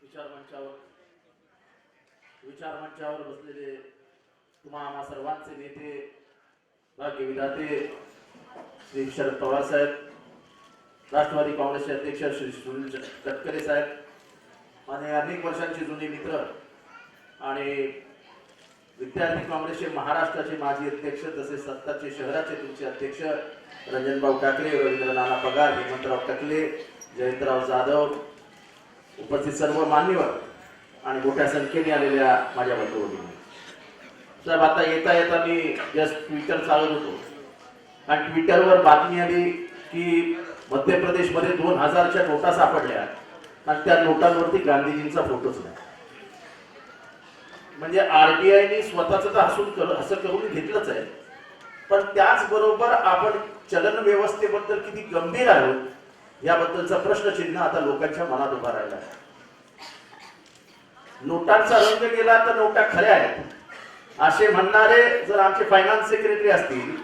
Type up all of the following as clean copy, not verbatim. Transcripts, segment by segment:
विचार मंचावर बसलेले तुम्हा सर्वांचे नेते भाग्य विधाते श्री शरद पवार साहेब, राष्ट्रवादी काँग्रेसचे अध्यक्ष श्री सुनील तटकरे साहेब आणि अनेक वर्षांचे जुने मित्र आणि विद्यार्थी काँग्रेसचे महाराष्ट्राचे माजी अध्यक्ष तसेच सत्ताचे शहराचे तुमचे अध्यक्ष रंजनभाऊ ठाकरे, रवींद्र नाना पगार, हेमंतराव टकले, जयंतराव जाधव, उपस्थित सर्व मान्यवर आणि मोठ्या संख्येने आलेल्या माझ्या बंधू-भगिनी साहेब, आता येता येता मी जस्ट ट्विटर चालवत होतो आणि ट्विटरवर बातमी आली की मध्य प्रदेशमध्ये 2000च्या नोटा सापडल्या आणि त्या नोटांवरती गांधीजींचा फोटोच नाही. म्हणजे आरबीआयने स्वतःच तर असं करून घेतलंच आहे, पण त्याचबरोबर आपण चलन व्यवस्थेबद्दल किती गंभीर आहोत याबद्दलचा प्रश्नचिन्ह आता लोकांच्या मनात उभा राहिला आहे. नोटांचा रंग गेला तर नोटा खऱ्या आहेत असे म्हणणारे जर आमचे फायनान्स सेक्रेटरी असतील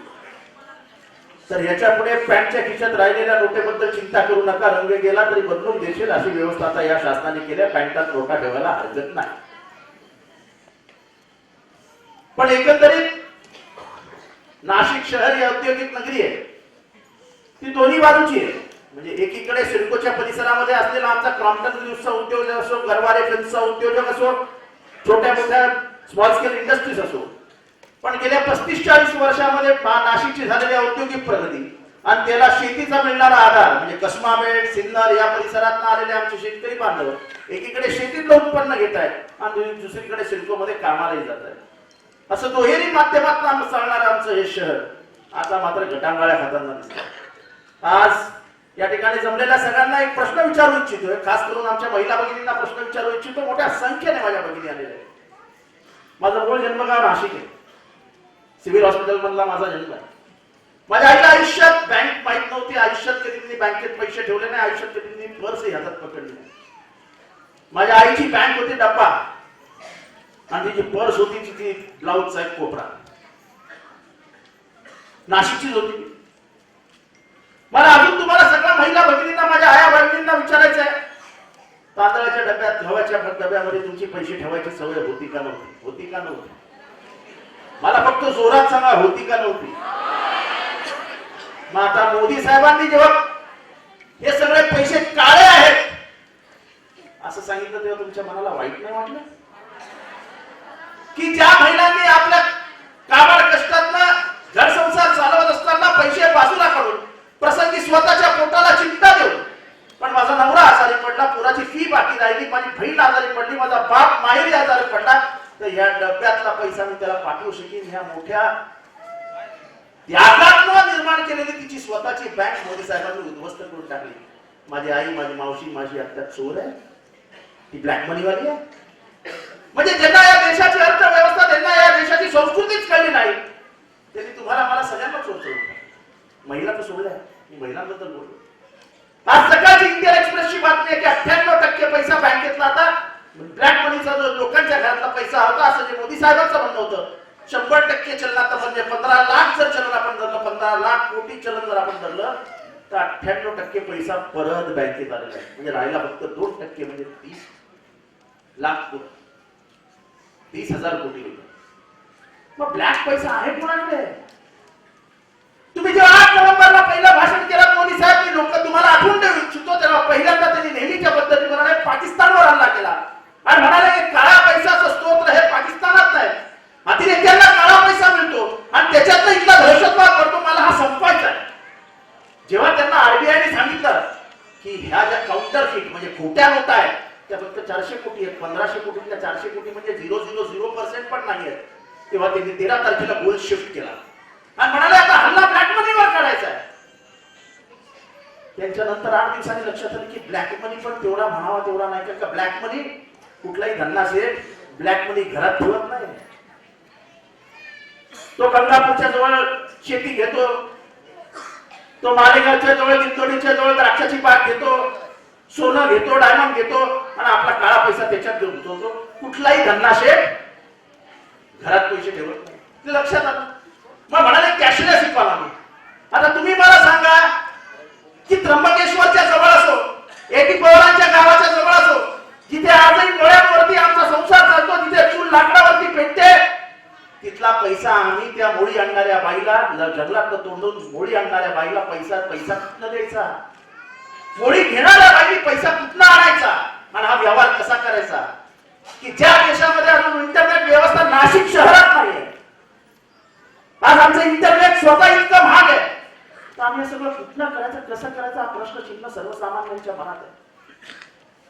तर याच्या पुढे पॅन्टच्या खिशात राहिलेल्या नोटेबद्दल चिंता करू नका, रंग गेला तरी बदलून देशील अशी व्यवस्था आता या शासनाने केल्या. पॅन्टात नोटा ठेवायला हरकत नाही. पण एकंदरीत नाशिक शहर ही औद्योगिक नगरी आहे, ती दोन्ही बाजूची आहे. म्हणजे एकीकडे सिडकोच्या परिसरामध्ये असलेला आमचा क्रॉम्प्टन ग्रुपचा उद्योग असो, गरवारे फिल्मचा उद्योजक असो, छोट्या मोठ्या स्मॉल स्केल इंडस्ट्रीज असो, पण गेल्या 35-40 वर्षामध्ये नाशिकची झालेली औद्योगिक प्रगती आणि त्याला शेतीचा मिळणारा आधार म्हणजे कसमाबेट, सिन्नर या परिसरात आलेले आमचे शेतकरी बांधव एकीकडे शेतीतलं उत्पन्न घेत आहेत आणि दुसरीकडे सिडकोमध्ये कामालाही जात आहेत. असं दुहेरी माध्यमातून चालणारं आमचं हे शहर आता मात्र घटांगाळ्या खाताना दिसतं. आज या ठिकाणी जमलेल्या सगळ्यांना एक प्रश्न विचारू इच्छितोय, खास करून आमच्या महिला भगिनींना प्रश्न विचारू इच्छितो. मोठ्या संख्येने माझ्या भगिनी आलेल्या आहेत. माझं मूळ जन्मगाव नाशिक आहे, सिव्हिल हॉस्पिटल मधला माझा जन्म आहे. माझ्या आईला आयुष्यात बँक माहित नव्हती, आयुष्यात कधी मी बँकेत पैसे ठेवले नाही, आयुष्यात कधी मी पर्स हातात पकडली नाही. माझ्या आईची बँक होती डब्बा आणि तिची पर्स होती तिची ब्लाउजचा एक कोपरा, नाशिकचीच होती. मला अजून तुम्हाला सगळ्या महिला भगिनींना, माझ्या आया बहिणींना विचारायचं आहे, तांदळाच्या डब्यात, गव्हाच्या डब्यामध्ये तुमची पैसे ठेवायची सवय होती का नव्हती? होती का नव्हती? मला फक्त जोरात सांगा, होती का नव्हती? मग आता मोदी साहेबांनी जेव्हा हे सगळे पैसे काळे आहेत असं सांगितलं तेव्हा तुमच्या मनाला वाईट नाही वाटलं की ज्या महिलांनी आपल्या काबाड कष्टातनं घर संसार चालवत असताना पैसे बाजूला काढून प्रसंगी स्वतःच्या पोटाला चिंता देऊन, पण माझा नवरा आजारी पडला, पुराची फी बाकी राहिली, माझी बहीण आजारी पडली, माझा बाप माहेरी आजारी पडला, तर या डब्यातला पैसा मी त्याला पाठवू शकेन. ह्या मोठ्या त्यागातनं निर्माण केलेली तिची स्वतःची बँक मोदी साहेबांनी उद्ध्वस्त करून टाकली. माझी आई, माझी मावशी, माझी आत्या चोर आहे, ती ब्लॅक मनीवाली आहे. म्हणजे ज्यांना या देशाची अर्थव्यवस्था, त्यांना या देशाची संस्कृतीच कळली नाही, त्यांनी तुम्हाला मला सगळ्यांना चोर चोर महिला तर सोडल्या. मी महिलांबद्दल बोललो. आज सकाळची इंडियन एक्सप्रेसची बातमी आहे की 98% पैसा बँकेतला आता ब्लॅक मनीचा जो लोकांच्या घरातला पैसा होता असं जे मोदी साहेबांचं म्हणणं होतं, 100% चलनात म्हणजे 15 लाख जर चलन आपण धरलं, 15 लाख कोटी चलन जर आपण धरलं तर 98% पैसा परत बँकेत आलेला आहे. म्हणजे राहिला फक्त 2% म्हणजे 30 लाख 30,000 कोटी रुपये. मग ब्लॅक पैसा आहे कोणाकडे? तुम्ही जेव्हा 8 नोव्हेंबरला पहिलं भाषण केलं मोदी साहेब, मी लोक तुम्हाला आठवून देऊ इच्छितो, तेव्हा पहिल्यांदा त्यांनी नेहमीच्या पद्धतीने पाकिस्तानवर हल्ला केला आणि म्हणाले की काळा पैशाचं स्तोत्र हे पाकिस्तानात नाही, अतिरेक्यांना काळा पैसा मिळतो आणि त्याच्यातनं इथला दहशतवाद करतो, मला हा संपवायचा आहे. जेव्हा त्यांना आरबीआयने सांगितलं की ह्या ज्या काउंटरफिट म्हणजे खोट्या नोटा आहेत त्या फक्त 400 कोटी आहेत, 1500 कोटीतल्या 400 कोटी म्हणजे 0.00% पण नाही आहेत, तेव्हा त्यांनी 13 तारखेला गोल शिफ्ट केला आणि म्हणाले आता हल्ला ब्लॅक मनीवर करायचा आहे. त्यांच्यानंतर 8 दिवसांनी लक्षात आलं की ब्लॅक मनी पण तेवढा म्हणावा तेवढा नाही, कारण का ब्लॅक मनी कुठलाही धंदा असेल ब्लॅक मनी घरात ठेवत नाही. तो गंगापूरच्या जवळ शेती घेतो, तो मालेगावच्या जवळ, दिंडोरीच्या जवळ द्राक्षाची बाग घेतो, सोनं घेतो, डायमंड घेतो आणि आपला काळा पैसा त्याच्यात गुंतवतो. कुठलाही धंदा शेठ घरात पैसे ठेवत नाही. ते लक्षात आलं. मग म्हणाले कॅशलेस इकॉनॉमी. आता तुम्ही मला सांगा की त्र्यंबकेश्वरच्या जवळ असो, एटी पवारांच्या गावाच्या जवळ असो, जिथे आज मोळी आणणाऱ्या बाईला, जंगलात तोंडून मोळी आणणाऱ्या बाईला पैसा कुठनं द्यायचा? मोळी घेणाऱ्या बाईने पैसा कुठनं आणायचा? आणि हा व्यवहार कसा करायचा? की ज्या देशामध्ये अजून इंटरनेट व्यवस्था नाशिक शहरात नाहीये, आज आमचं इंटरनेट स्वतः इतकं महाग आहे, तर आम्ही सगळं कुठनं करायचं, कसं करायचं हा प्रश्न चिन्ह सर्वसामान्यांच्या मनात आहे.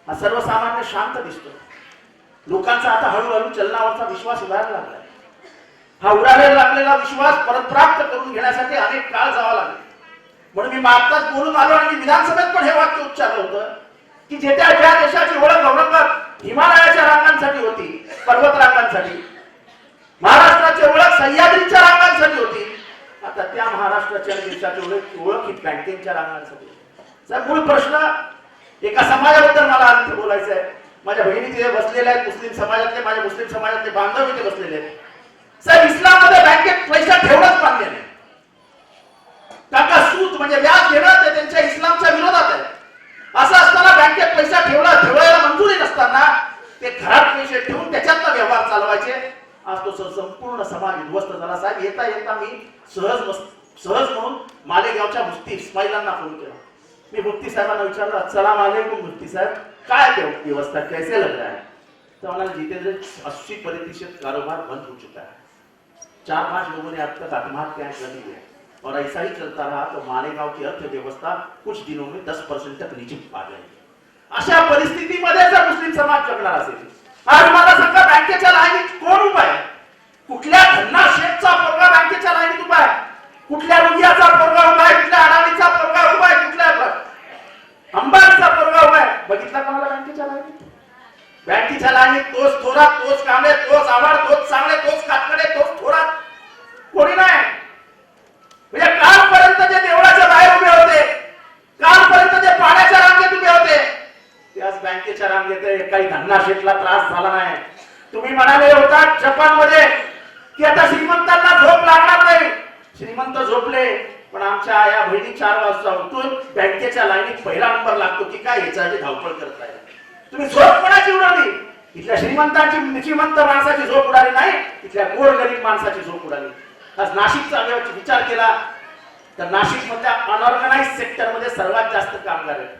हा सर्वसामान्य शांत दिसतो. लोकांचा आता हळूहळू चलनावरचा विश्वास उडायला लागला. हा उडायला लागलेला विश्वास परत प्राप्त करून घेण्यासाठी अनेक काळ जावा लागला. म्हणून मी मागताच बोलून आलो आणि विधानसभेत पण हे वाक्य उच्चारलं होतं की ज्या देशाची ओळख औरंगाबाद हिमालयाच्या रांगांसाठी होती, पर्वतरांगांसाठी, महाराष्ट्राची ओळख सह्याद्रीच्या रांगांसाठी होती, आता त्या महाराष्ट्राच्या देशाची ओळख ही बँकेच्या रांगांसाठी. मूळ प्रश्न एका समाजाबद्दल मला आज बोलायचं आहे. माझ्या बहिणी तिथे बसलेल्या आहेत, मुस्लिम समाजातले, माझ्या मुस्लिम समाजातले बांधव इथे बसलेले आहेत. साहेब, इस्लाममध्ये बँकेत पैसा ठेवणंच मान्य नाही. काका सूत म्हणजे व्याज घेणं ते त्यांच्या इस्लामच्या विरोधात आहे. असं असताना बँकेत पैसा ठेवायला मंजुरी नसताना ते घरात पैसे ठेवून त्याच्यातनं व्यवहार चालवायचे. आज तो संपूर्ण समाज उद्ध्वस्त झाला. साहेब, येता येता मी सहज म्हणून मालेगावच्या मुफ्ती इस्माईलांना फोन केला. मी मुफ्ती साहेबांना विचारलं, अस्सलाम वालेकुम मुफ्ती साहेब, काय व्यवस्था कैसे लग रहा है? तो म्हणाले, जितेंद्र 80% कारोबार बंद हो चुका है, 4-5 लोगों ने अब तक आत्महत्या कर ली है और ऐसा ही चलता रहा तो मालेगाव की अर्थव्यवस्था कुछ दिनों में 10% तक नीचे आ जाएगी. अशा परिस्थितीमध्ये जर मुस्लिम समाज जगणार असेल, आज मला सांगा, बँकेच्या लाईनीत कोण उभा आहे? कुठल्या धन्ना शेठचा पोरगा बँकेच्या लाईनीत उभा आहे? कुठल्या रुगियाचा पोरगा उभा आहे? कुठल्या अडाणीचा पोरगा उभा आहे? कुठल्या अंबानीचा पोरगा उभा आहे? बघितला कोणाला बँकेच्या लाईनीत? बँकेच्या लाईनीत तोच थोरात, तोच कांबळे, तोच आवाड, तोच चांगले, तोच कातकडे, तोच थोरात, कोणी नाही. म्हणजे कालपर्यंत जे देवळाच्या बाहेर उभे होते, कालपर्यंत जे पाण्याच्या रांगेत उभे होते, ते आज बँकेच्या रांगेत काही धन्ना शेठला त्रास झाला नाही. तुम्ही म्हणाले होता जपानमध्ये की आता श्रीमंतांना झोप लागणार नाही. श्रीमंत झोपले, पण आमच्या आया बहिणी 4 वाजता उठून बँकेच्या लाईनीत पहिला नंबर लागतो की काय याच्यासाठी धावपळ करताय. तुम्ही झोप कोणाची उडाली? इथल्या श्रीमंत माणसाची झोप उडाली नाही, इथल्या गोरगरीब माणसाची झोप उडाली. आज नाशिकचा विचार केला तर नाशिक मधल्या अनऑर्गनाइज सेक्टर मध्ये सर्वात जास्त कामगार आहेत.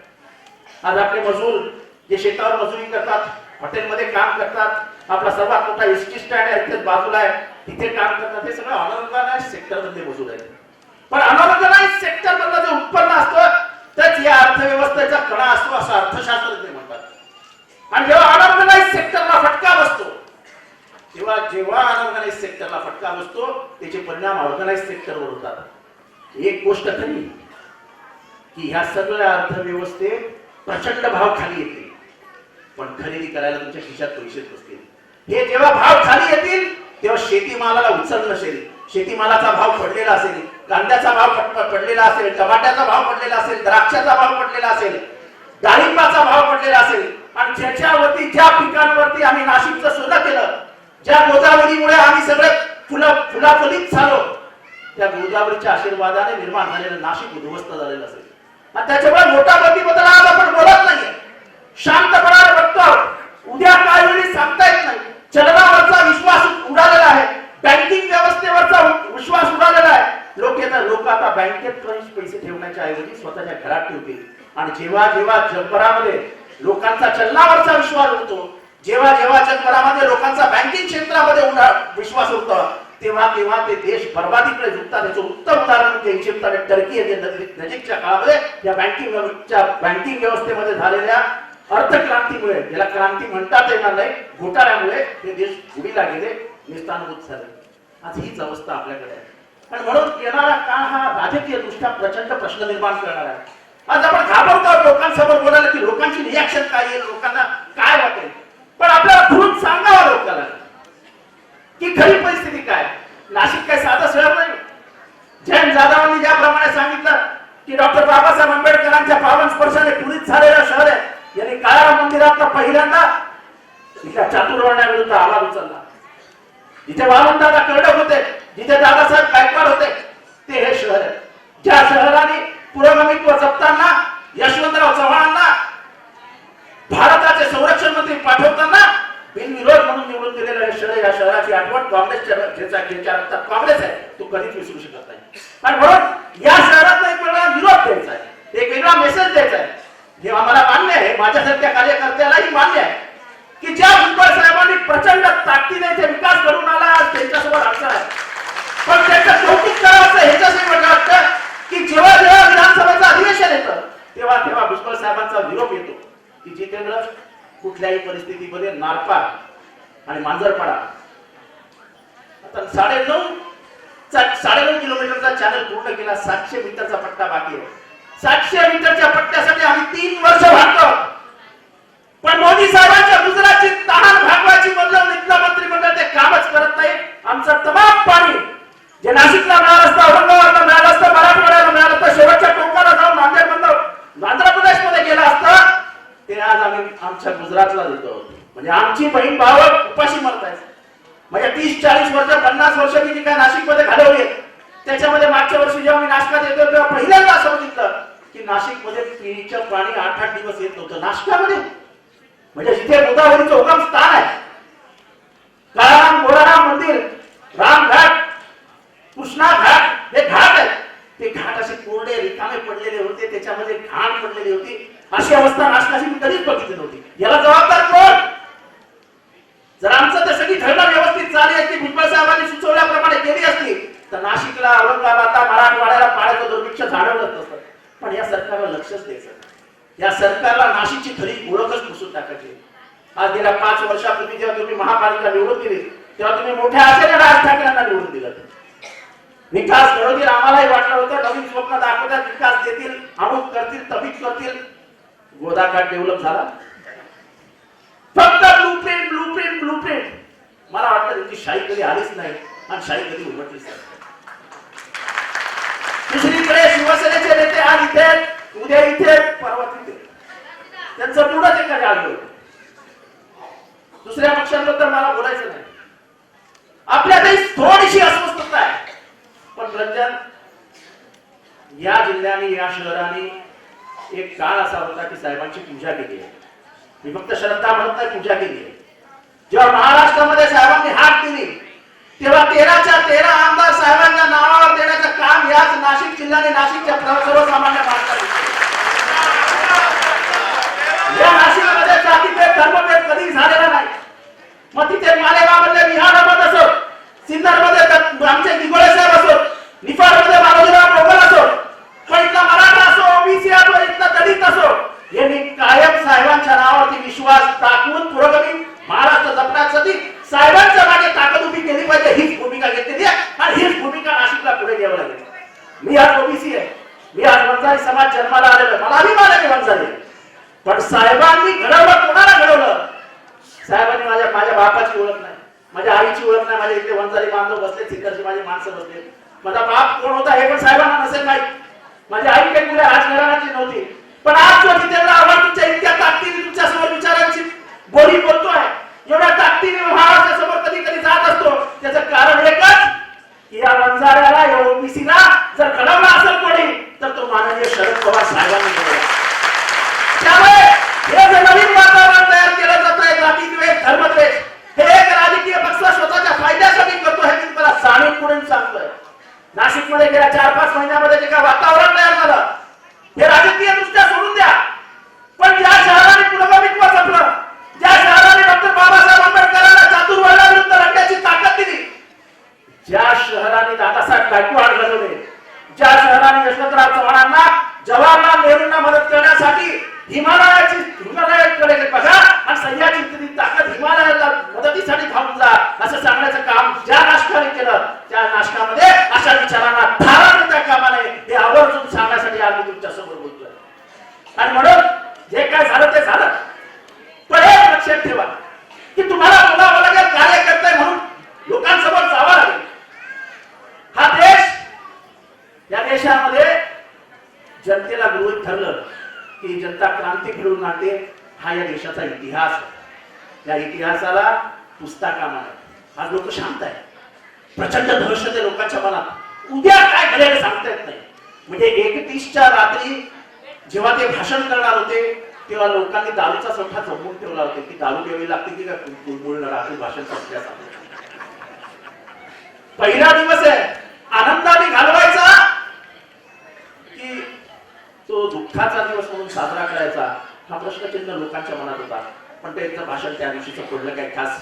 आज आपले मजूर जे शेतावर मजुरी करतात, हॉटेलमध्ये काम करतात, आपला सर्वात मोठा एसटी स्टँड आहे इथे बाजूला आहे, तिथे काम करतात, हे सगळं अनऑर्गनाइज सेक्टर मध्ये मजूर आहेत. पण अनऑर्गनाइज सेक्टर मधलं जे उत्पन्न असतं तेच या अर्थव्यवस्थेचा कणा असतो असं अर्थशास्त्रज्ञ म्हणतात. आणि जेव्हा अनऑर्गनाइज सेक्टरला फटका बसतो, जेव्हा अनऑर्गनाइज सेक्टरला फटका बसतो, त्याचे परिणाम ऑर्गनाइज सेक्टरवर होतात. एक गोष्ट खरी की ह्या सगळ्या अर्थव्यवस्थेत प्रचंड भाव खाली येते, पण खरेदी करायला तुमच्या खिशात पैसे नसतील. हे जेव्हा भाव खाली येतील तेव्हा शेतीमालाला उचल नसेल, शेतीमालाचा भाव पडलेला असेल, कांद्याचा भाव पडलेला असेल, टमाट्याचा भाव पडलेला असेल, द्राक्षाचा भाव पडलेला असेल, डाळिंबाचा भाव पडलेला असेल, आणि ज्याच्यावरती ज्या पिकांवरती आम्ही नाशिकचं सोनं केलं, ज्या गोदावरीमुळे आम्ही सगळे फुलाफुलीत झालो, त्या गोदावरीच्या आशीर्वादाने निर्माण झालेलं नाशिक उद्ध्वस्त झालेलं असेल. आणि त्याच्यामुळे नोटाबंदीबद्दल आज आपण बोलत नाहीये, शांतपणाने बघतो. उद्या काय होईल सांगता येत नाही. चलनावरचा विश्वास उडालेला आहे, बँकिंग व्यवस्थेवरचा विश्वास उडालेला आहे. लोक आता बँकेत पैसे ठेवण्याच्या ऐवजी स्वतःच्या घरात ठेवतील. आणि जेव्हा जगभरामध्ये लोकांचा चलनावरचा विश्वास उडतो, जेव्हा जगभरामध्ये लोकांचा बँकिंग क्षेत्रामध्ये विश्वास उडतो, तेव्हा ते देश बर्बादीकडे झुकतात. त्याचं उत्तम उदाहरण म्हणजे इजिप्त आणि टर्की येथे नजीकच्या काळामध्ये या बँकिंग व्यवस्थेमध्ये झालेल्या अर्थक्रांतीमुळे, ज्याला क्रांती म्हणतात येणार नाही, घोटाळ्यामुळे हे देश बुडीला गेले, निस्तानभूत झाले. आज हीच अवस्था आपल्याकडे आहे. आणि म्हणून येणारा काळ हा राजकीय दृष्ट्या प्रचंड प्रश्न निर्माण करणार आहे. आज आपण घाबरतो लोकांसमोर बोलायला की लोकांची रिॲक्शन काय येईल, लोकांना काय वाटेल. पण आपल्याला धरून सांगावं लोकांना की खरी परिस्थिती काय. नाशिक काय साधं शहर नाही. जैन जाधवांनी ज्याप्रमाणे सांगितलं की डॉक्टर बाबासाहेब आंबेडकरांच्या पावन स्पर्शाने पुरीत झालेलं शहर आहे, यांनी काळा मंदिरात पहिल्यांदा इथल्या चातुर्वर्ण्याविरुद्ध आवाज उचलला. जिथे वामनदादा कर्डक होते, जिथे दादासाहेब गायकवाड होते, ते हे शहर आहे. ज्या शहराने पुरोगामित्व जपताना यशवंतराव चव्हाणांना भारताचे संरक्षण मंत्री पाठवताना बिनविरोध म्हणून निवडून दिलेलं हे शहर, या शहराची आठवण काँग्रेसच्या काँग्रेस आहे. तो कधीच विसरू शकत नाही. आणि म्हणून या शहरात एक वेगळा निरोप द्यायचा आहे, एक वेगळा मेसेज द्यायचा आहे. जेव्हा मला मान्य आहे, माझ्यासारख्या कार्यकर्त्यालाही मान्य आहे की ज्या भुजबळ साहेबांनी प्रचंड ताकदीने ते विकास करून आला, आज त्यांच्यासोबत अडचण आहे. पण त्याचं कौतुक करावं ह्याच्यासाठी मला वाटतं की जेव्हा जेव्हा विधानसभेचं अधिवेशन येतं तेव्हा तेव्हा भुजबळ साहेबांचा निरोप येतो की जितेंद्र, कुठल्याही परिस्थितीमध्ये नारपार आणि मांजरपाडा. आता 9.5 किलोमीटरचा चॅनल पूर्ण केला, 700 मीटरचा पट्टा बाकी आहे. 700 मीटरच्या पट्ट्यासाठी आम्ही 3 वर्ष भागतो. पण मोदी साहेबांच्या गुजरातची तहान भागवायची म्हणलं मंत्रिमंडळ ते कामच करत नाही. आमचं तमाम पाणी जे नाशिकला मिळालं असतं, औरंगाबादला मिळालं असतं, मराठवाड्याला मिळालं असतं, शेवटच्या टोकाला जाऊन नांदेड आंध्र प्रदेशमध्ये गेलं असतं, ते आज आम्ही आमच्या गुजरातला देतो. म्हणजे आमची बहीण भाव उपाशी मरतायत. म्हणजे 30-40 वर्ष 50 वर्ष मी जी काय नाशिकमध्ये घालवली त्याच्यामध्ये मागच्या वर्षी जेव्हा मी नाशकात येतो तेव्हा पहिल्यांदा असं बघितलं की नाशिकमध्ये पिण्याचं पाणी 8-8 दिवस येत नव्हतं. नाशिकामध्ये म्हणजे जिथे गोदावरीचं उगम स्थान आहे, काळाराम गोराराम मंदिर, रामघाट, कृष्णा घाट, हे घाट आहेत, ते घाट असे कोरडे रिकामे पडलेले होते, त्याच्यामध्ये घाण पडलेली होती. अशी अवस्था नाशिकाची मी कधीच बघितली नव्हती. याला जबाबदार कोण? जर आमचं ते सगळी धरणं व्यवस्थित चालली असती, भुजबळ साहेबांनी सुचवल्याप्रमाणे केली असती तर नाशिकला, औरंगाबादला, मराठवाड्याला पाण्याचं दुर्भिक्ष जाणवलंच नसतं. पण या सरकारला लक्षच द्यायचं, या सरकारला नाशिकची खरी ओळखच पुसून टाकायची. आज गेल्या 5 वर्षापूर्वी जेव्हा तुम्ही महापालिका निवडून दिली तेव्हा तुम्ही मोठ्या आशेने राज ठाकरेंना निवडून दिलं. विकास घडवतील आम्हालाही वाटलं होतं, नवीन स्वप्न दाखवतात, विकास देतील, अमुक करतील, तबिक करतील. गोदाकाठ डेव्हलप झाला, फक्त ब्लूप्रिंट. मला वाटतं त्यांची शाही कधी आलीच नाही आणि शाही कधी उमटलीच नाही. दुसरीकडे शिवसेनेचे नेते आज इथे, उद्या इथे, परवा तिथे, त्यांचं पुढंच एखादे आलं. दुसऱ्या पक्षांबद्दल मला बोलायचं नाही. आपल्यातही थोडीशी अस्वस्थता आहे. पण रंजन, या जिल्ह्याने, या शहराने एक काळ असा होता की साहेबांची पूजा केली आहे. मी फक्त श्रद्धा म्हणत नाही, पूजा केली आहे. जेव्हा महाराष्ट्रामध्ये साहेबांनी हात दिली तेव्हा 13च्या 13 आमदार साहेबांच्या नावावर देण्याचं काम याच नाशिक जिल्ह्याने, नाशिकच्या सर्वसामान्य माणसाने या नाशिकमध्ये जातीभेद, धर्मभेद कधी झालेला नाही. मग तिथे मालेगावमध्ये विहारामध्ये असो, सिन्नरमध्ये आमचे दिगोळे साहेब असो, निफाडमध्ये बालाजीराव डोंगर असो, पण इथला मराठा असो, ओबीसी असो, इथला दलित असो, यांनी कायम साहेबांच्या नावावरती विश्वास टाकून पुरोगामी महाराष्ट्र जपण्यासाठी साहेबांच्या मागे ताकद उभी केली पाहिजे, हीच भूमिका घेतलेली आहे आणि हीच भूमिका नाशिकला पुढे घ्यावी लागेल. मी आज ओबीसी आहे, मी आज वंजारी समाज जन्माला आलेलो आहे, मला अभिमान आहे वंजारी. पण साहेबांनी घडवलं, कोणाला घडवलं? साहेबांनी माझ्या बापाची ओळख नाही, माझ्या आईची ओळख नाही. माझ्या इथे वंजारी बांधव बसले, सिन्नरची माझी माणसं बसले. माझा बाप कोण होता हे पण साहेबांना नसेल माहित. माझी आई काही मुलं राजघराण्याची नव्हती. पण आज जो जितेंद्र आव्हाड तुमच्या इतक्या ताकदीने तुमच्या समोर विचारांची बोली बोलतोय, एवढ्या ताकदीने महाराष्ट्रा समोर कधी कधी जात असतो, त्याचं कारण एकच की या वंजाऱ्याला, या ओबीसीला जर घडवला असेल कोणी तर तो माननीय शरद पवार साहेबांनी घडवला. त्यामुळे हे जे नवीन वातावरण तयार केलं जात आहे, जातीद्वेष, धर्मद्वेष, हे एक राजकीय पक्ष स्वतःच्या फायद्यासाठी करतो हे मी तुम्हाला जाणीवपूर्वक सांगतोय. नाशिकमध्ये गेल्या 4-5 महिन्यामध्ये जे काय वातावरण तयार झालं हे राजकीय दृष्ट्या सोडून द्या. पण ज्या शहराने पुरोगामित्व जपलं, ज्या शहराने डॉक्टर बाबासाहेब आंबेडकरांना चातुर्वर्ण्याविरुद्ध लढण्याची ताकद दिली, ज्या शहराने दादासाहेब गायकवाड घडवले, ज्या शहराने यशवंतराव चव्हाणांना, जवाहरलाल नेहरूंना मदत करण्यासाठी हिमालयाकडे बघा आणि सह्याची ताकद हिमालयाला मदतीसाठी थांबून जा असं सांगण्याचं काम ज्या नाशकाने केलं, त्या नाशकामध्ये अशा विचारांना थारा देता कामा नये हे आवर्जून सांगण्यासाठी आज मी तुमच्या समोर बोलतोय. आणि म्हणून जे काय झालं ते झालं, पण एक लक्षात ठेवा की तुम्हाला बोलावं लागेल, कार्यकर्ते म्हणून लोकांसमोर जावं लागेल. हा देश, या देशामध्ये जनतेला गृहीत ठरलं की जनता क्रांती घडवून आणते, हा या देशाचा इतिहास आहे. या इतिहासाला पुसता कामा नये. आज लोक शांत आहे, प्रचंड दहशत आहे लोकांच्या मनात, उद्या काय घडेल सांगता येत नाही. म्हणजे 31च्या रात्री जेव्हा ते भाषण करणार होते तेव्हा लोकांनी दारूचा सठा जमवून ठेवला होता की दारू द्यावी लागते की काय, रात्री भाषण संपल्याचा पहिला दिवस आहे. आनंदाने घालवायचा की तो दुःखाचा दिवस म्हणून साजरा करायचा, हा प्रश्नचिन्ह लोकांच्या मनात होता. पण त्यांचं भाषण त्या दिवशीचं पुढलं काही खास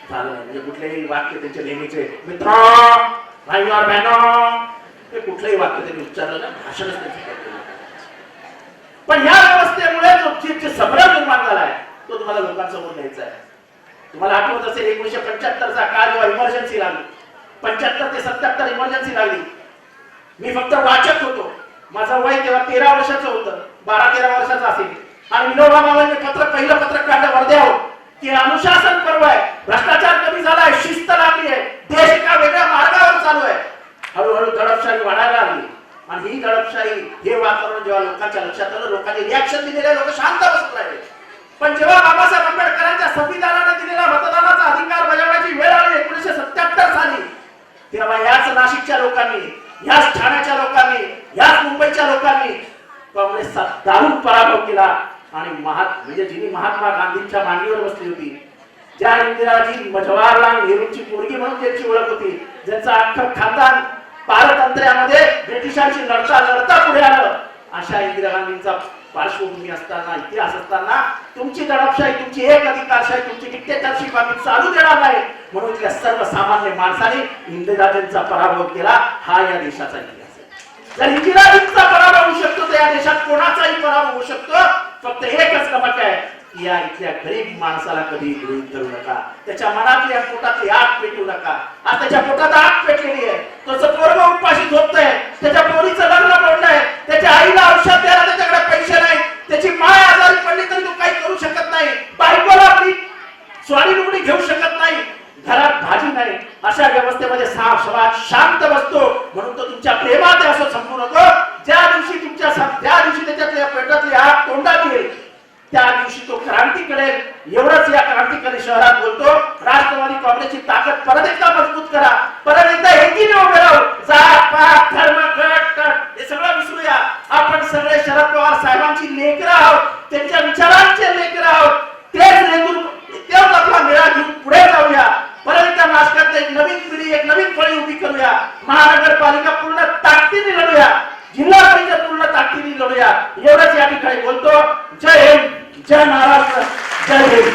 झालं नाही. म्हणजे कुठलेही वाक्य त्यांचे नेहमीचे मित्र भाईवार बहनो हे कुठलंही वाक्य त्यांनी उच्चारलं नाही, भाषणच त्यांचं केलं. पण या व्यवस्थेमुळे जो संभ्रम निर्माण झालाय तो तुम्हाला लोकांसमोर न्यायचा आहे. तुम्हाला आठवत असेल 1975चा काळ जेव्हा इमर्जन्सी लागली, 75 ते 77 इमर्जन्सी लागली. मी फक्त वाचक होतो. माझं वय तेव्हा 13 वर्षाचं होतं, 12-13 वर्षाचं असेल. आणि विनोबा भावेंनी पहिलं पत्रक काढलं वर्ध्यावर की अनुशासन पर्व आहे, भ्रष्टाचार कमी झालाय, शिस्त लागली आहे, देश एका वेगळ्या मार्गावर चालू आहे. हळूहळू दडपशाही वाढायला लागली. आणि ही दडपशाही हे वातावरण जेव्हा लोकांच्या लक्षात आलं, लोकांनी रिॲक्शन दिलेले, लोक शांत बसत राहिले. पण जेव्हा बाबासाहेब आंबेडकरांच्या संविधानाने दिलेला मतदानाचा अधिकार बजावण्याची वेळ आली 1977 साली, तेव्हा याच नाशिकच्या लोकांनी, याच ठाण्याच्या लोकांनी, याच मुंबईच्या लोकांनी काँग्रेसचा दारुण पराभव केला. आणि म्हणजे जिनी महात्मा गांधींच्या मांडीवर बसली होती, ज्या इंदिराजी जवाहरलाल नेहरूंची पोरगी म्हणून ज्यांची ओळख होती, ज्यांचा अख्खं खानदान पारतंत्र्यामध्ये ब्रिटिशांशी लढता पुढे आलं, अशा इंदिरा गांधींचा पार्श्वभूमी असताना, इतिहास असताना तुमची दडपशाही, तुमची एक अधिकारशाही, तुमची डिक्टेटरशिप आम्ही चालू देणार नाही म्हणून या सर्वसामान्य माणसाने इंदिराजींचा पराभव केला. हा या देशाचा इतिहास आहे. जर इंदिराजींचा पराभव होऊ शकतो तर या देशात कोणाचाही पराभव होऊ शकतो. फक्त एकच गमक आहे की या इथल्या गरीब माणसाला कधी गृहीत धरू नका, त्याच्या मनातली पोटातली आग पेटू नका. आज त्याच्या पोटात आग पेटलेली आहे, त्याचं पोरग उपाशी झोपतंय, त्याच्या पोरीचं लग्न पडलंय, त्याच्या आईला औषध द्यायला त्याच्याकडे पैसे नाही, त्याची माय आजारी पडली तरी तो काही करू शकत नाही, बायकोला आपली स्वारी लुगडी घेऊ शकत नाही, घरात भाजी नाही. अशा व्यवस्थेमध्ये समाज शांत बसतो. म्हणून तो तुमच्या प्रेमात असं समजू नको. ज्या दिवशी त्याच्यातल्या पेटातली आग तोंडात येईल त्या दिवशी तो क्रांती करेल. एवढंच या क्रांतिकारी शहरात बोलतो. राष्ट्रवादी काँग्रेसची ताकद परत एकदा मजबूत करा, परत एकदा एकीने उभे राहू. जात पात धर्म गट हे सगळं विसरूया. आपण सगळे शरद पवार साहेबांची लेकरं आहोत, त्यांच्या विचारांचे लेकरं आहोत. तेच आपला मेळा घेऊन पुढे जाऊया. परत एकदा नाशकात एक नवीन पिढी, एक नवीन फळी उभी करूया. महानगरपालिका पूर्ण ताकदीने लढूया, जिल्हा परिषद पूर्ण ताकदीने लढूया. एवढंच या ठिकाणी बोलतो. जय हिंद, जय महाराष्ट्र, जय हिंद.